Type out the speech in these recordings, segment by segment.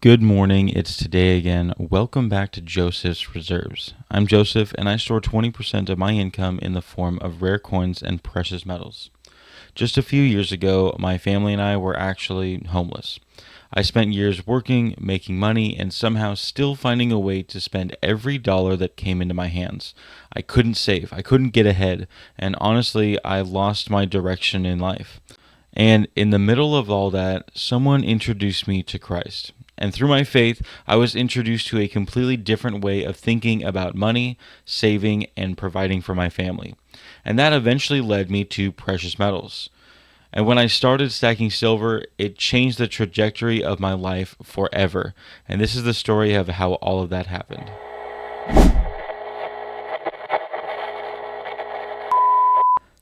Good morning, it's today again. Welcome back to Joseph's Reserves. I'm Joseph and I store 20% of my income in the form of rare coins and precious metals. Just a few years ago, my family and I were actually homeless. I spent years working, making money, and somehow still finding a way to spend every dollar that came into my hands. I couldn't save, I couldn't get ahead, and honestly, I lost my direction in life. And in the middle of all that, someone introduced me to Christ. And through my faith, I was introduced to a completely different way of thinking about money, saving, and providing for my family. And that eventually led me to precious metals. And when I started stacking silver, it changed the trajectory of my life forever. And this is the story of how all of that happened.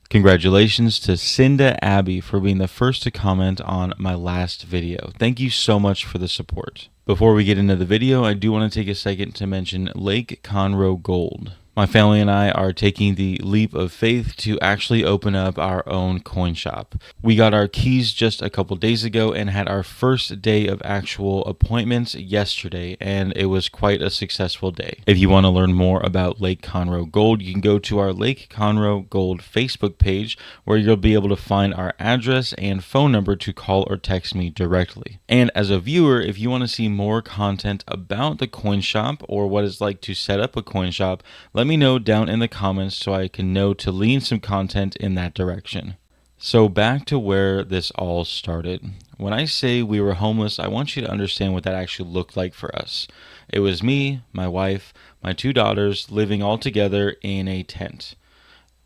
Congratulations to Cinda Abbey for being the first to comment on my last video. Thank you so much for the support. Before we get into the video, I do want to take a second to mention Lake Conroe Gold. My family and I are taking the leap of faith to actually open up our own coin shop. We got our keys just a couple days ago and had our first day of actual appointments yesterday, and it was quite a successful day. If you want to learn more about Lake Conroe Gold, you can go to our Lake Conroe Gold Facebook page where you'll be able to find our address and phone number to call or text me directly. And as a viewer, if you want to see more content about the coin shop or what it's like to set up a coin shop, let me know down in the comments so I can know to lean some content in that direction. So back to where this all started. When I say we were homeless, I want you to understand what that actually looked like for us. It was me, my wife, my two daughters living all together in a tent.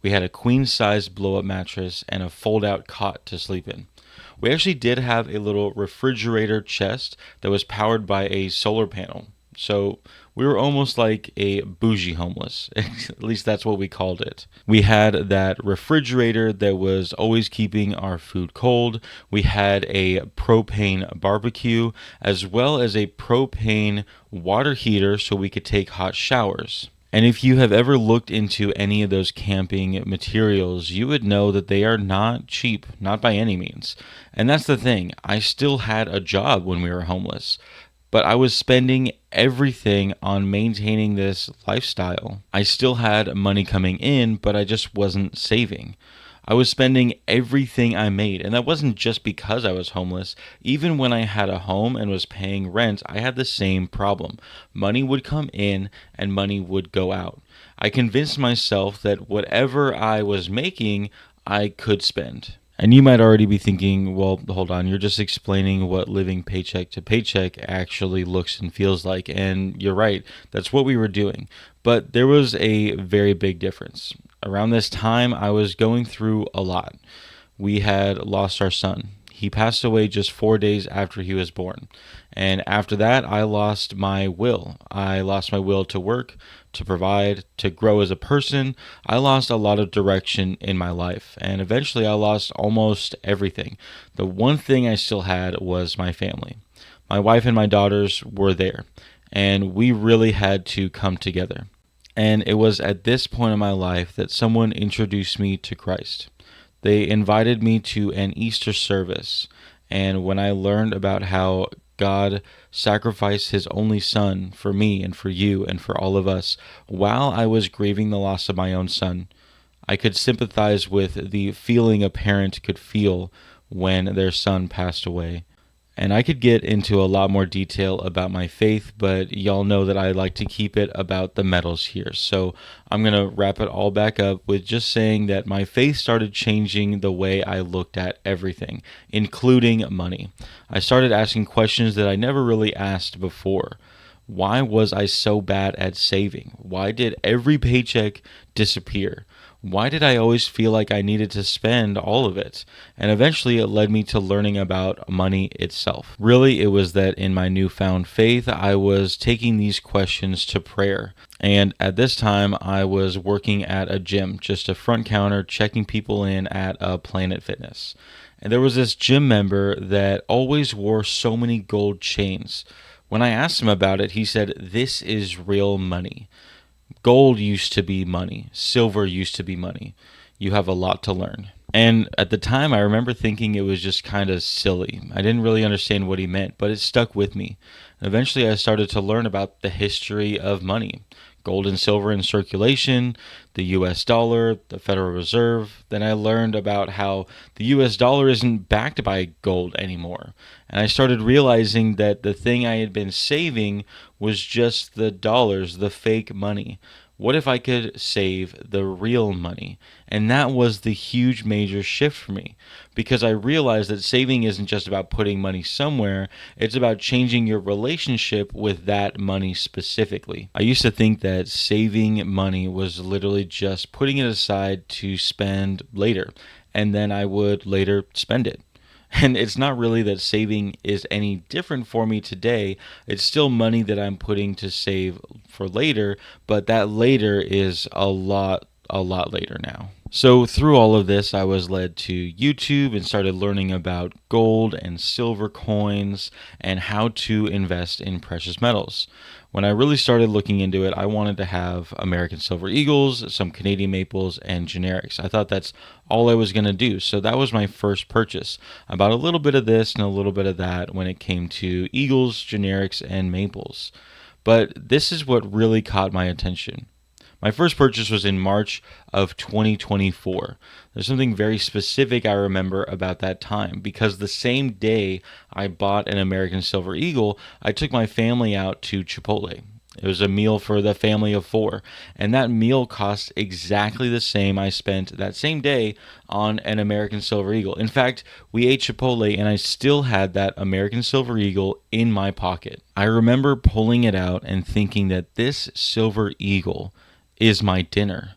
We had a queen-size blow-up mattress and a fold-out cot to sleep in. We actually did have a little refrigerator chest that was powered by a solar panel. So we were almost like a bougie homeless. At least that's what we called it. We had that refrigerator that was always keeping our food cold. We had a propane barbecue as well as a propane water heater so we could take hot showers. And if you have ever looked into any of those camping materials, you would know that they are not cheap, not by any means. And that's the thing. I still had a job when we were homeless, but I was spending everything on maintaining this lifestyle. I still had money coming in, but I just wasn't saving. I was spending everything I made, and that wasn't just because I was homeless. Even when I had a home and was paying rent, I had the same problem. Money would come in and money would go out. I convinced myself that whatever I was making, I could spend. And you might already be thinking, well, hold on, you're just explaining what living paycheck to paycheck actually looks and feels like. And you're right, that's what we were doing. But there was a very big difference. Around this time, I was going through a lot. We had lost our son. He passed away just 4 days after he was born. And after that, I lost my will. I lost my will to work, to provide, to grow as a person. I lost a lot of direction in my life. And eventually, I lost almost everything. The one thing I still had was my family. My wife and my daughters were there. And we really had to come together. And it was at this point in my life that someone introduced me to Christ. They invited me to an Easter service, and when I learned about how God sacrificed his only son for me and for you and for all of us while I was grieving the loss of my own son, I could sympathize with the feeling a parent could feel when their son passed away. And I could get into a lot more detail about my faith, but y'all know that I like to keep it about the metals here. So I'm going to wrap it all back up with just saying that my faith started changing the way I looked at everything, including money. I started asking questions that I never really asked before. Why was I so bad at saving? Why did every paycheck disappear? Why did I always feel like I needed to spend all of it? And eventually it led me to learning about money itself. Really, it was that in my newfound faith, I was taking these questions to prayer. And at this time, I was working at a gym, just a front counter, checking people in at Planet Fitness. And there was this gym member that always wore so many gold chains. When I asked him about it, he said, "This is real money. Gold used to be money. Silver used to be money. You have a lot to learn." And at the time, I remember thinking it was just kind of silly. I didn't really understand what he meant, but it stuck with me. And eventually, I started to learn about the history of money, gold and silver in circulation, the US dollar, the Federal Reserve. Then I learned about how the US dollar isn't backed by gold anymore. And I started realizing that the thing I had been saving was just the dollars, the fake money. What if I could save the real money? And that was the huge major shift for me because I realized that saving isn't just about putting money somewhere, it's about changing your relationship with that money specifically. I used to think that saving money was literally just putting it aside to spend later, and then I would later spend it. And it's not really that saving is any different for me today. It's still money that I'm putting to save for later, but that later is a lot later now. So through all of this, I was led to YouTube and started learning about gold and silver coins and how to invest in precious metals. When I really started looking into it, I wanted to have American Silver Eagles, some Canadian Maples, and generics. I thought that's all I was going to do. So that was my first purchase. I bought a little bit of this and a little bit of that when it came to Eagles, generics, and Maples. But this is what really caught my attention. My first purchase was in March of 2024. There's something very specific I remember about that time because the same day I bought an American Silver Eagle, I took my family out to Chipotle. It was a meal for the family of 4, and that meal cost exactly the same I spent that same day on an American Silver Eagle. In fact, we ate Chipotle and I still had that American Silver Eagle in my pocket. I remember pulling it out and thinking that this Silver Eagle is my dinner.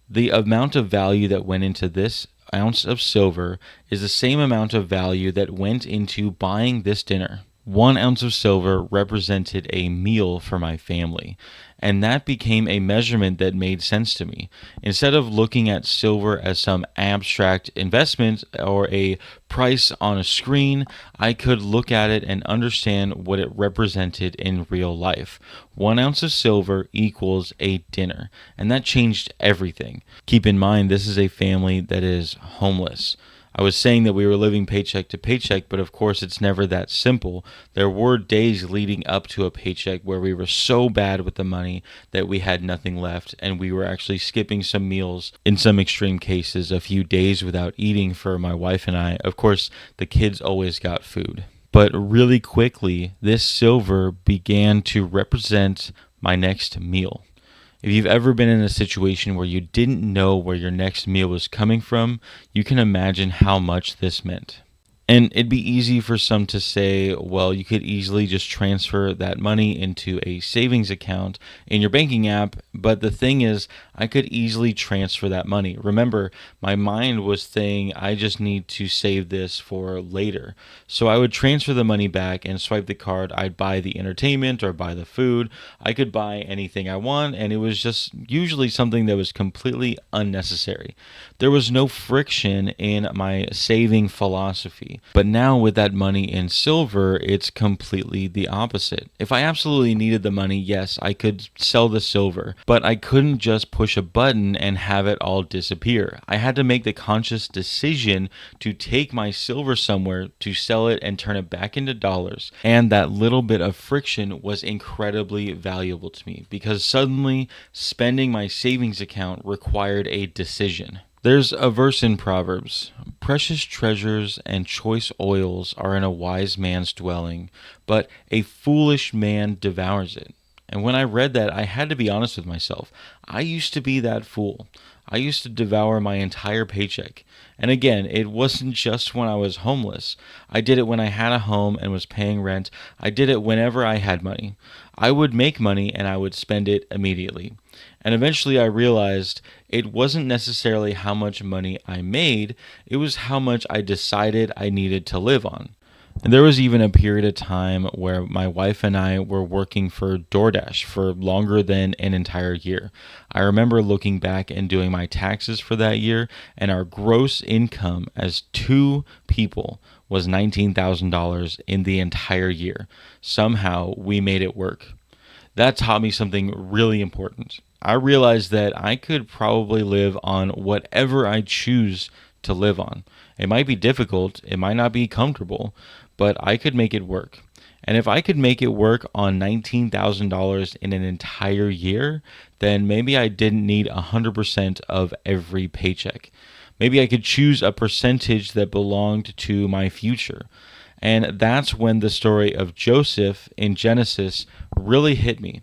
The amount of value that went into this ounce of silver is the same amount of value that went into buying this dinner. 1 ounce of silver represented a meal for my family, and that became a measurement that made sense to me. Instead of looking at silver as some abstract investment or a price on a screen, I could look at it and understand what it represented in real life. 1 ounce of silver equals a dinner, and that changed everything. Keep in mind, this is a family that is homeless. I was saying that we were living paycheck to paycheck, but of course it's never that simple. There were days leading up to a paycheck where we were so bad with the money that we had nothing left, and we were actually skipping some meals, in some extreme cases, a few days without eating for my wife and I. Of course, the kids always got food. But really quickly, this silver began to represent my next meal. If you've ever been in a situation where you didn't know where your next meal was coming from, you can imagine how much this meant. And it'd be easy for some to say, well, you could easily just transfer that money into a savings account in your banking app. But the thing is, I could easily transfer that money. Remember, my mind was saying, I just need to save this for later. So I would transfer the money back and swipe the card. I'd buy the entertainment or buy the food. I could buy anything I want. And it was just usually something that was completely unnecessary. There was no friction in my saving philosophy. But now with that money in silver, it's completely the opposite. If I absolutely needed the money, yes, I could sell the silver, but I couldn't just push a button and have it all disappear. I had to make the conscious decision to take my silver somewhere, to sell it and turn it back into dollars. And that little bit of friction was incredibly valuable to me because suddenly spending my savings account required a decision. There's a verse in Proverbs: precious treasures and choice oils are in a wise man's dwelling, but a foolish man devours it. And when I read that, I had to be honest with myself. I used to be that fool. I used to devour my entire paycheck. And again, it wasn't just when I was homeless. I did it when I had a home and was paying rent. I did it whenever I had money. I would make money and I would spend it immediately. And eventually I realized it wasn't necessarily how much money I made, it was how much I decided I needed to live on. And there was even a period of time where my wife and I were working for DoorDash for longer than an entire year. I remember looking back and doing my taxes for that year, and our gross income as 2 people was $19,000 in the entire year. Somehow we made it work. That taught me something really important. I realized that I could probably live on whatever I choose to live on. It might be difficult, it might not be comfortable, but I could make it work. And if I could make it work on $19,000 in an entire year, then maybe I didn't need 100% of every paycheck. Maybe I could choose a percentage that belonged to my future. And that's when the story of Joseph in Genesis really hit me.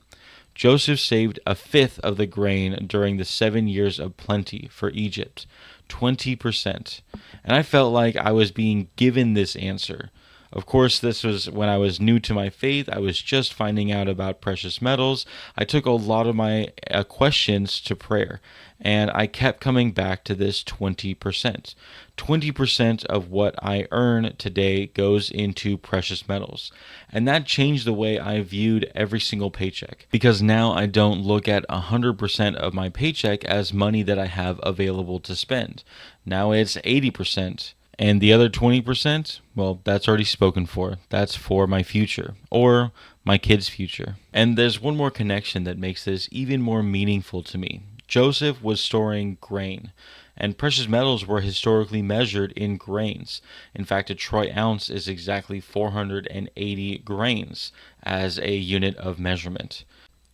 Joseph saved a fifth of the grain during the 7 years of plenty for Egypt, 20%. And I felt like I was being given this answer. Of course, this was when I was new to my faith. I was just finding out about precious metals. I took a lot of my questions to prayer, and I kept coming back to this 20%. 20% of what I earn today goes into precious metals. And that changed the way I viewed every single paycheck, because now I don't look at 100% of my paycheck as money that I have available to spend. Now it's 80%. And the other 20%, well, that's already spoken for. That's for my future or my kids' future. And there's one more connection that makes this even more meaningful to me. Joseph was storing grain, and precious metals were historically measured in grains. In fact, a troy ounce is exactly 480 grains as a unit of measurement.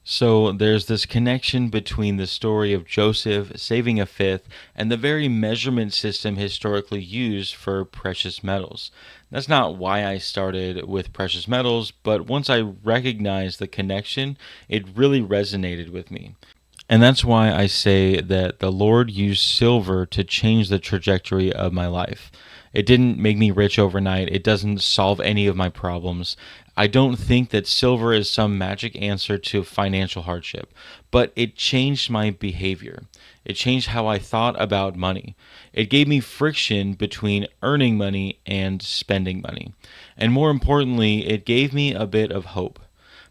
So there's this connection between the story of Joseph saving a fifth and the very measurement system historically used for precious metals. That's not why I started with precious metals, but once I recognized the connection, it really resonated with me. And that's why I say that the Lord used silver to change the trajectory of my life. It didn't make me rich overnight. It doesn't solve any of my problems. I don't think that silver is some magic answer to financial hardship, but it changed my behavior. It changed how I thought about money. It gave me friction between earning money and spending money. And more importantly, it gave me a bit of hope.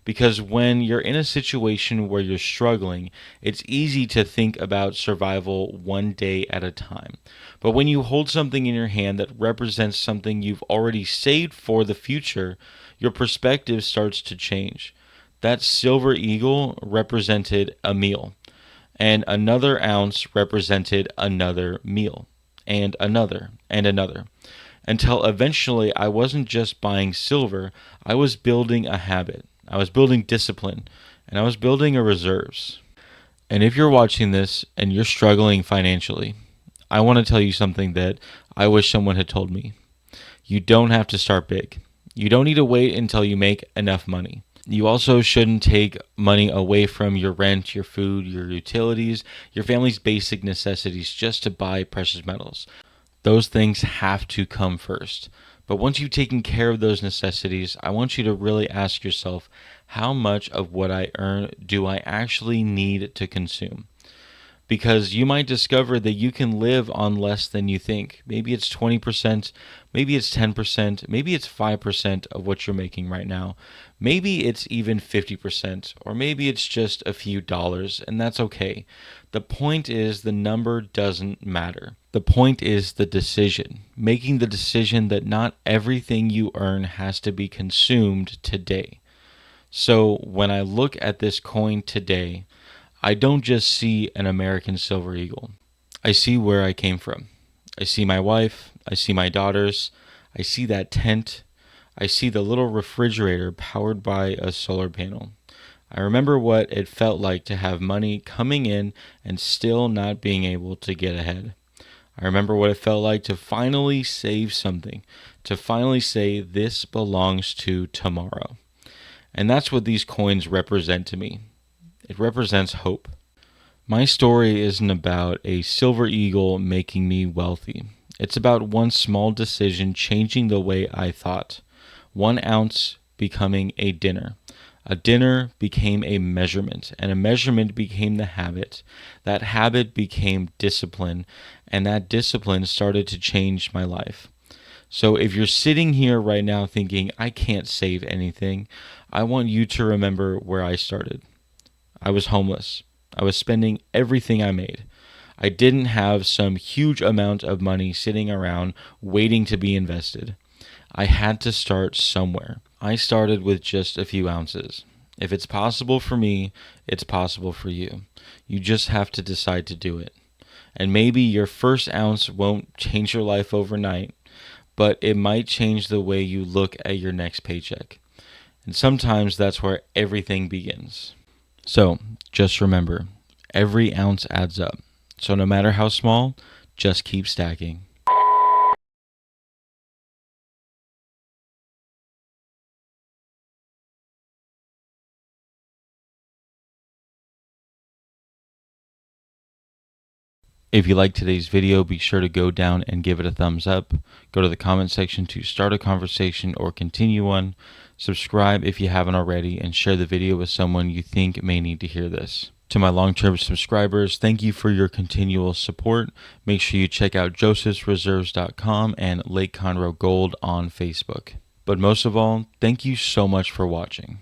Because when you're in a situation where you're struggling, it's easy to think about survival one day at a time. But when you hold something in your hand that represents something you've already saved for the future, your perspective starts to change. That silver eagle represented a meal, and another ounce represented another meal, and another, until eventually I wasn't just buying silver, I was building a habit. I was building discipline, and I was building a reserves. And if you're watching this and you're struggling financially, I want to tell you something that I wish someone had told me. You don't have to start big. You don't need to wait until you make enough money. You also shouldn't take money away from your rent, your food, your utilities, your family's basic necessities just to buy precious metals. Those things have to come first. But once you've taken care of those necessities, I want you to really ask yourself, how much of what I earn do I actually need to consume? Because you might discover that you can live on less than you think. Maybe it's 20%, maybe it's 10%, maybe it's 5% of what you're making right now. Maybe it's even 50%, or maybe it's just a few dollars, and that's okay. The point is the number doesn't matter. The point is the decision, making the decision that not everything you earn has to be consumed today. So when I look at this coin today, I don't just see an American silver eagle. I see where I came from. I see my wife. I see my daughters. I see that tent. I see the little refrigerator powered by a solar panel. I remember what it felt like to have money coming in and still not being able to get ahead. I remember what it felt like to finally save something, to finally say this belongs to tomorrow. And that's what these coins represent to me. It represents hope. My story isn't about a silver eagle making me wealthy. It's about one small decision changing the way I thought. 1 ounce becoming a dinner. A dinner became a measurement, and a measurement became the habit. That habit became discipline, and that discipline started to change my life. So if you're sitting here right now thinking, I can't save anything, I want you to remember where I started. I was homeless. I was spending everything I made. I didn't have some huge amount of money sitting around waiting to be invested. I had to start somewhere. I started with just a few ounces. If it's possible for me, it's possible for you. You just have to decide to do it. And maybe your first ounce won't change your life overnight, but it might change the way you look at your next paycheck. And sometimes that's where everything begins. So just remember, every ounce adds up. So no matter how small, just keep stacking. If you liked today's video, be sure to go down and give it a thumbs up. Go to the comment section to start a conversation or continue one. Subscribe if you haven't already, and share the video with someone you think may need to hear this. To my long-term subscribers, thank you for your continual support. Make sure you check out josephsreserves.com and Lake Conroe Gold on Facebook. But most of all, thank you so much for watching.